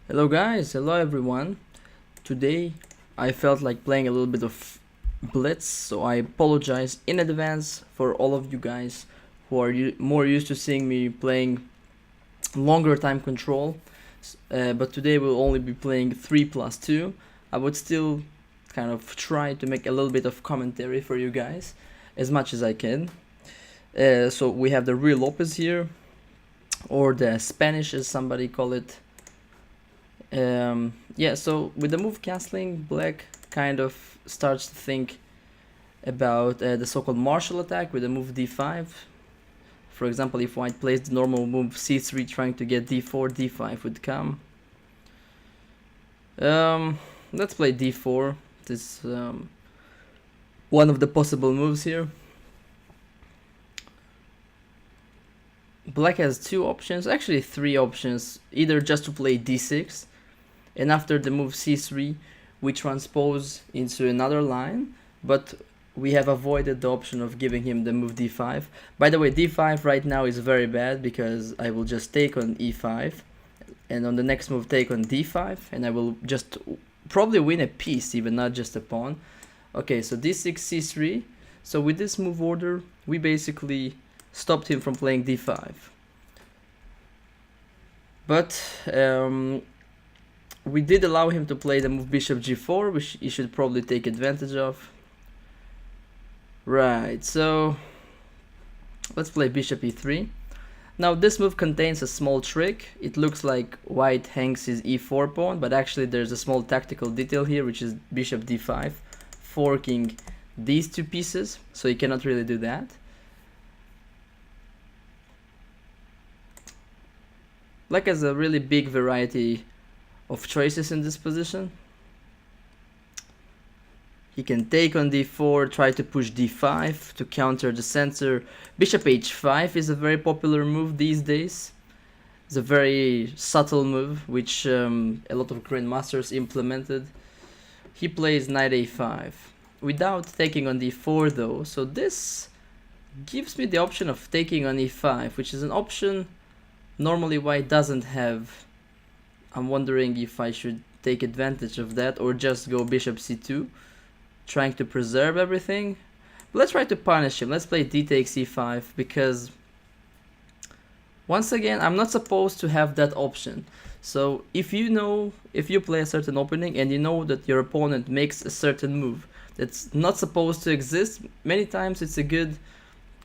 Hello guys, hello everyone. Today I felt like playing a little bit of Blitz, so I apologize in advance for all of you guys who are more used to seeing me playing longer time control. But today we'll only be playing 3+2. I would still kind of try to make a little bit of commentary for you guys as much as I can. So we have the real Lopez here, or the Spanish as somebody call it. Yeah, so with the move castling, black kind of starts to think about the so-called martial attack with the move d5. For example, if white plays the normal move c3 trying to get d4, d5 would come. Let's play d4. This one of the possible moves here. Black has two options, actually three options, either just to play d6, and after the move c3 we transpose into another line, but we have avoided the option of giving him the move d5. By the way, d5 right now is very bad because I will just take on e5, and on the next move take on d5, and I will just probably win a piece, even not just a pawn. Okay, so d6, c3. So with this move order we basically stopped him from playing d5. But we did allow him to play the move bishop g4, which he should probably take advantage of. Right, so let's play bishop e3. Now this move contains a small trick. It looks like white hangs his e4 pawn, but actually there's a small tactical detail here, which is bishop d5, forking these two pieces, so he cannot really do that. Black has a really big variety of choices in this position. He can take on d4, try to push d5 to counter the center. Bishop h5 is a very popular move these days. It's a very subtle move which a lot of grandmasters implemented. He plays knight a5 without taking on d4 though, so this gives me the option of taking on e5, which is an option normally white doesn't have. I'm wondering if I should take advantage of that or just go bishop c2, trying to preserve everything. But let's try to punish him. Let's play d takes e5, because once again I'm not supposed to have that option. So if you play a certain opening and you know that your opponent makes a certain move that's not supposed to exist, many times it's a good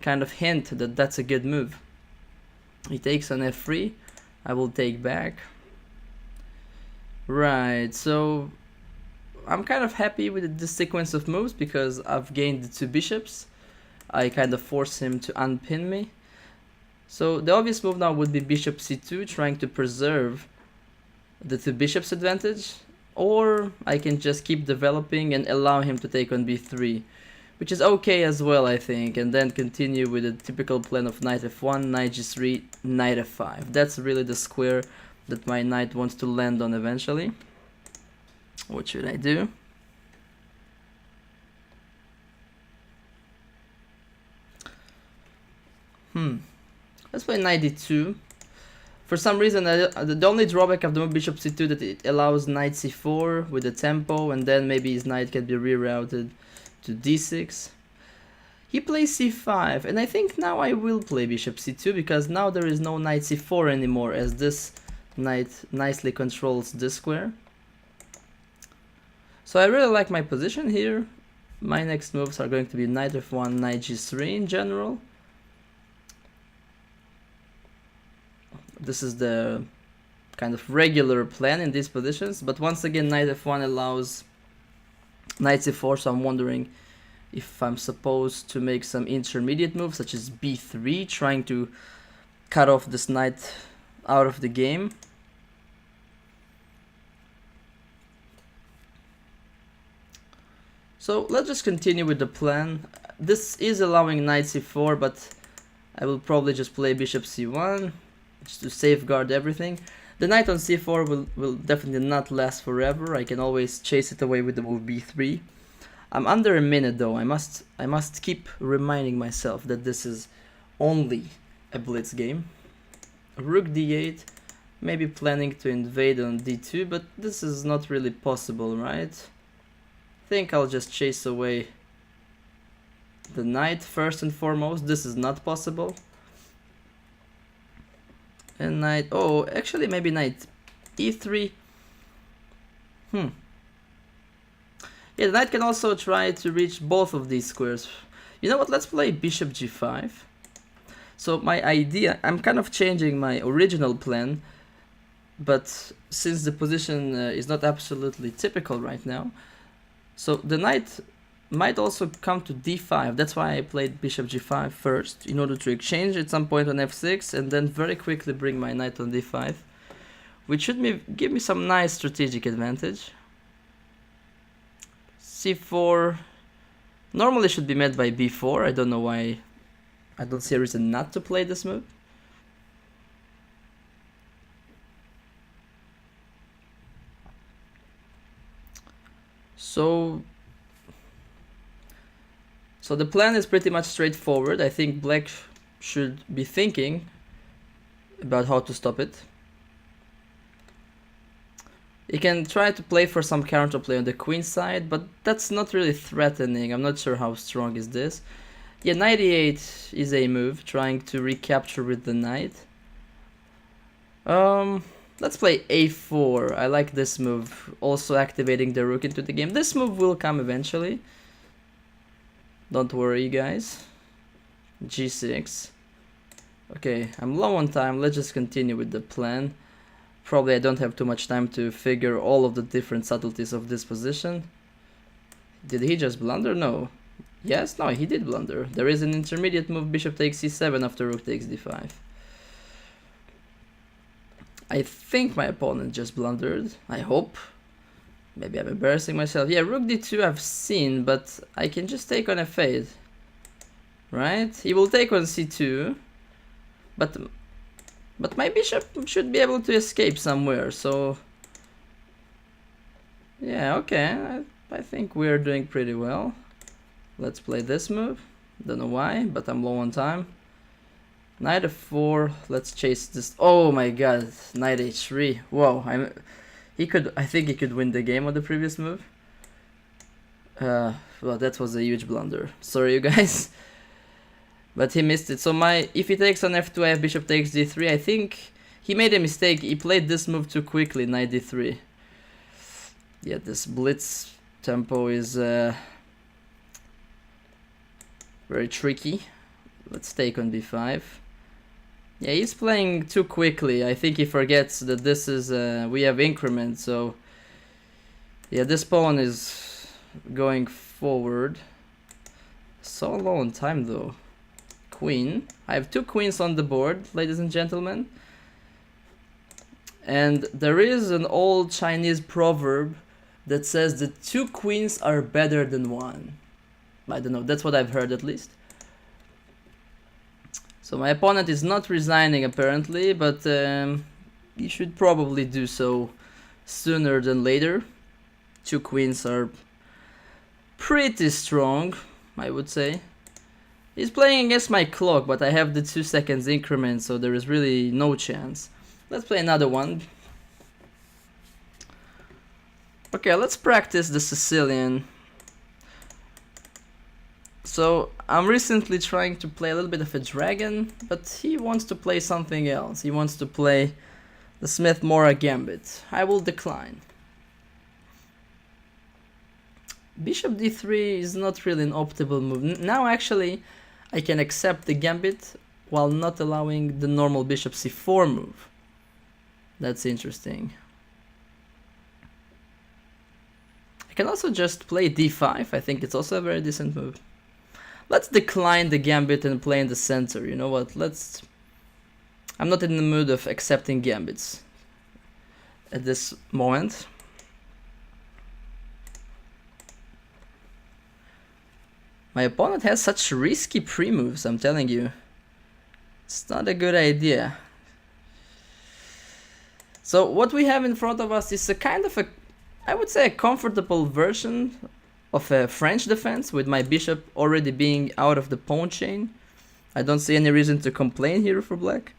kind of hint that that's a good move. He takes on f3, I will take back. Right, so I'm kind of happy with this sequence of moves because I've gained the two bishops. I kind of force him to unpin me. So the obvious move now would be bishop c2, trying to preserve the two bishops advantage, or I can just keep developing and allow him to take on b3, which is okay as well, I think, and then continue with the typical plan of knight f1, knight g3, knight f5. That's really the square that my knight wants to land on eventually. What should I do? Let's play knight d2. For some reason, the only drawback of the move bishop c2 that it allows knight c4 with the tempo, and then maybe his knight can be rerouted to d6. He plays c5, and I think now I will play bishop c2 because now there is no knight c4 anymore, as this knight nicely controls this square. So I really like my position here. My next moves are going to be knight f1, knight g3 in general. This is the kind of regular plan in these positions, but once again knight f1 allows knight c4, so I'm wondering if I'm supposed to make some intermediate moves such as b3, trying to cut off this knight out of the game. So let's just continue with the plan. This is allowing knight c4, but I will probably just play bishop c1 just to safeguard everything. The knight on c4 will definitely not last forever. I can always chase it away with the move b3. I'm under a minute though. I must keep reminding myself that this is only a blitz game. Rook d8. maybe planning to invade on d2, but this is not really possible, right? I think I'll just chase away the knight first and foremost. This is not possible. And knight, oh, actually maybe knight e3. Yeah, the knight can also try to reach both of these squares. You know what, let's play bishop g5. So my idea, I'm kind of changing my original plan, but since the position is not absolutely typical right now, so the knight might also come to d5. That's why I played bishop g5 first, in order to exchange at some point on f6 and then very quickly bring my knight on d5, which should give me some nice strategic advantage. c4 normally should be met by b4. I don't know why. I don't see a reason not to play this move. So the plan is pretty much straightforward. I think black should be thinking about how to stop it. He can try to play for some counterplay on the queen side, but that's not really threatening. I'm not sure how strong is this. Yeah, knight e8 is a move, trying to recapture with the knight. Let's play a4. I like this move, also activating the rook into the game. This move will come eventually. Don't worry, guys. g6. Okay, I'm low on time. Let's just continue with the plan. Probably I don't have too much time to figure all of the different subtleties of this position. Did he just blunder? No. Yes? No, he did blunder. There is an intermediate move, bishop takes c7 after rook takes d5. I think my opponent just blundered. I hope. Maybe I'm embarrassing myself. Yeah, rook d2 I've seen, but I can just take on f8. Right? He will take on c2. But my bishop should be able to escape somewhere, so... Yeah, okay. I think we're doing pretty well. Let's play this move. Don't know why, but I'm low on time. Knight f4. Let's chase this. Oh my god. Knight h3. Whoa. I think he could win the game on the previous move. Well, that was a huge blunder. Sorry, you guys. But he missed it. So if he takes on f2, I have bishop takes d3. I think he made a mistake. He played this move too quickly, knight d3. Yeah, this blitz tempo is very tricky. Let's take on b5. Yeah, he's playing too quickly. I think he forgets that this is we have increment. So yeah, this pawn is going forward. So low on time though. Queen. I have two queens on the board, ladies and gentlemen. And there is an old Chinese proverb that says that two queens are better than one. I don't know, that's what I've heard at least. So my opponent is not resigning apparently, but he should probably do so sooner than later. Two queens are pretty strong, I would say. He's playing against my clock, but I have the 2 seconds increment, so there is really no chance. Let's play another one. Okay, let's practice the Sicilian. So I'm recently trying to play a little bit of a dragon, but he wants to play something else. He wants to play the Smith-Morra Gambit. I will decline. Bishop d3 is not really an optimal move. Now actually I can accept the gambit while not allowing the normal bishop c4 move. That's interesting. I can also just play d5. I think it's also a very decent move. Let's decline the gambit and play in the center. You know what? I'm not in the mood of accepting gambits at this moment. My opponent has such risky pre-moves, I'm telling you. It's not a good idea. So what we have in front of us is a kind of I would say a comfortable version of a French defense, with my bishop already being out of the pawn chain. I don't see any reason to complain here for black.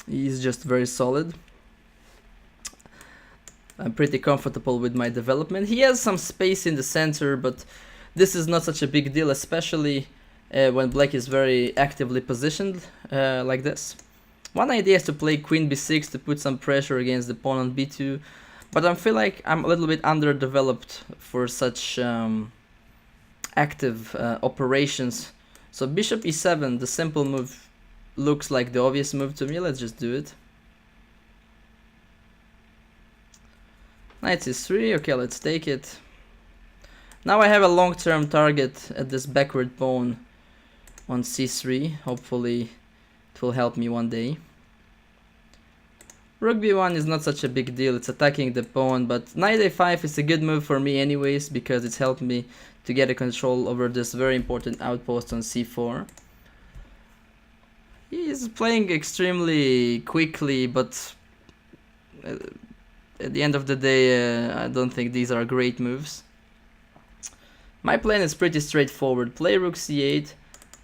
He's just very solid. I'm pretty comfortable with my development. He has some space in the center, but this is not such a big deal, especially when black is very actively positioned like this. One idea is to play queen b6 to put some pressure against the pawn on b2, but I feel like I'm a little bit underdeveloped for such active operations. So bishop e7, the simple move, looks like the obvious move to me. Let's just do it. Knight c3, okay, let's take it. Now I have a long-term target at this backward pawn on c3. Hopefully it will help me one day. Rook b1 is not such a big deal, it's attacking the pawn, but knight a5 is a good move for me anyways, because it's helped me to get a control over this very important outpost on c4. He is playing extremely quickly, but at the end of the day, I don't think these are great moves. My plan is pretty straightforward. Play rook c8,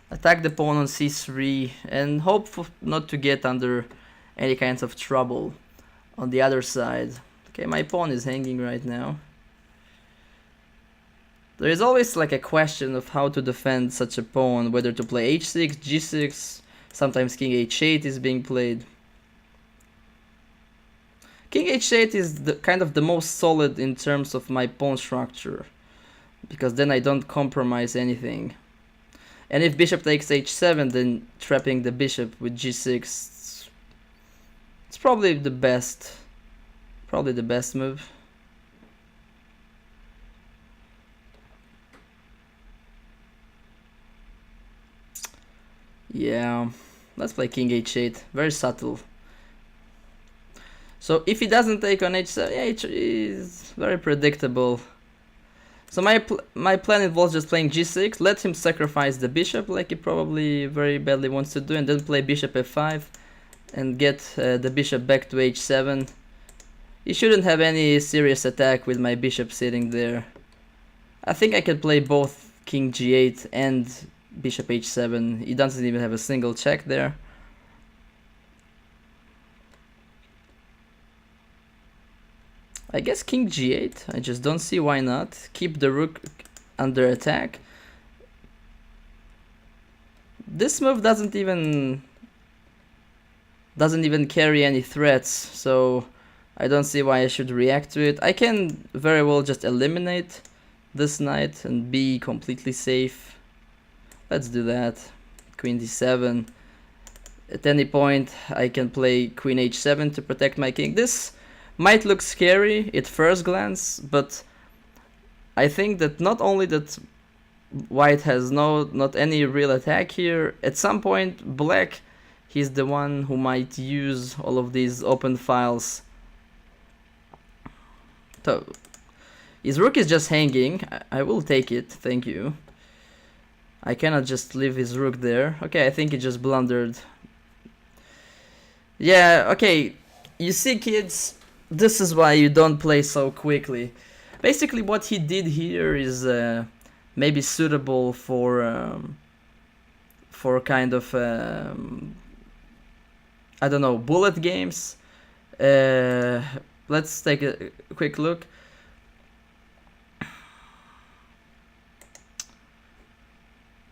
attack the pawn on c3, and hope not to get under any kinds of trouble on the other side. Okay, my pawn is hanging right now. There is always like a question of how to defend such a pawn, whether to play h6, g6, sometimes king h8 is being played. King h8 is kind of the most solid in terms of my pawn structure, because then I don't compromise anything. And if bishop takes h7, then trapping the bishop with g6, it's probably the best move. Yeah, let's play king h8, very subtle. So if he doesn't take on h7, yeah, h is very predictable. So my plan involves just playing g6, let him sacrifice the bishop like he probably very badly wants to do, and then play bishop f5 and get the bishop back to h7. He shouldn't have any serious attack with my bishop sitting there. I think I can play both king g8 and bishop h7. He doesn't even have a single check there. I guess king g8, I just don't see why not. Keep the rook under attack. This move doesn't even carry any threats, so I don't see why I should react to it. I can very well just eliminate this knight and be completely safe. Let's do that. Queen d7. At any point I can play queen h7 to protect my king. This might look scary at first glance, but I think that not only that white has not any real attack here, at some point black, he's the one who might use all of these open files. So his rook is just hanging. I will take it, thank you. I cannot just leave his rook there. Okay, I think he just blundered. Yeah, okay, you see kids, this is why you don't play so quickly. Basically what he did here is maybe suitable for kind of I don't know, bullet games. Let's take a quick look.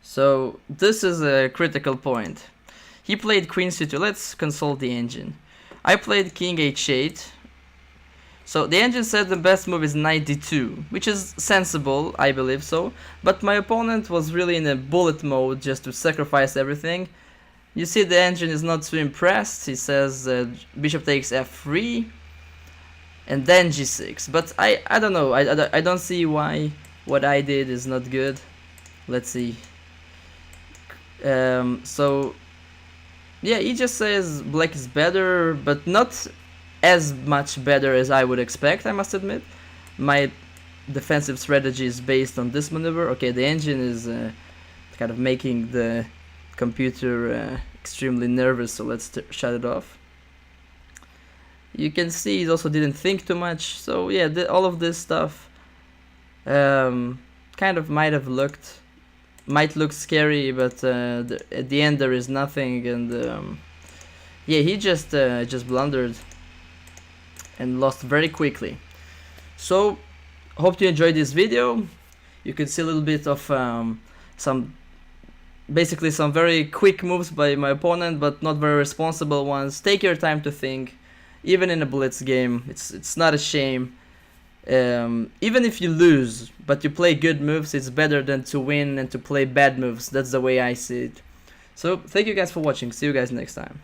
So this is a critical point. He played queen c2. Let's consult the engine. I played king h8. So the engine said the best move is knight d2, which is sensible, I believe so. But my opponent was really in a bullet mode just to sacrifice everything. You see the engine is not too impressed. He says bishop takes f3 and then g6. But I don't know. I don't see why what I did is not good. Let's see. So yeah, he just says black is better, but not as much better as I would expect, I must admit. My defensive strategy is based on this maneuver. Okay, the engine is kind of making the computer extremely nervous, so let's shut it off. You can see he also didn't think too much, so yeah, all of this stuff kind of might look scary, but at the end there is nothing, and Yeah, he just blundered and lost very quickly. So hope you enjoyed this video. You could see a little bit of basically some very quick moves by my opponent, but not very responsible ones. Take your time to think. Even in a blitz game, it's not a shame. Even if you lose, but you play good moves, it's better than to win and to play bad moves. That's the way I see it. So thank you guys for watching. See you guys next time.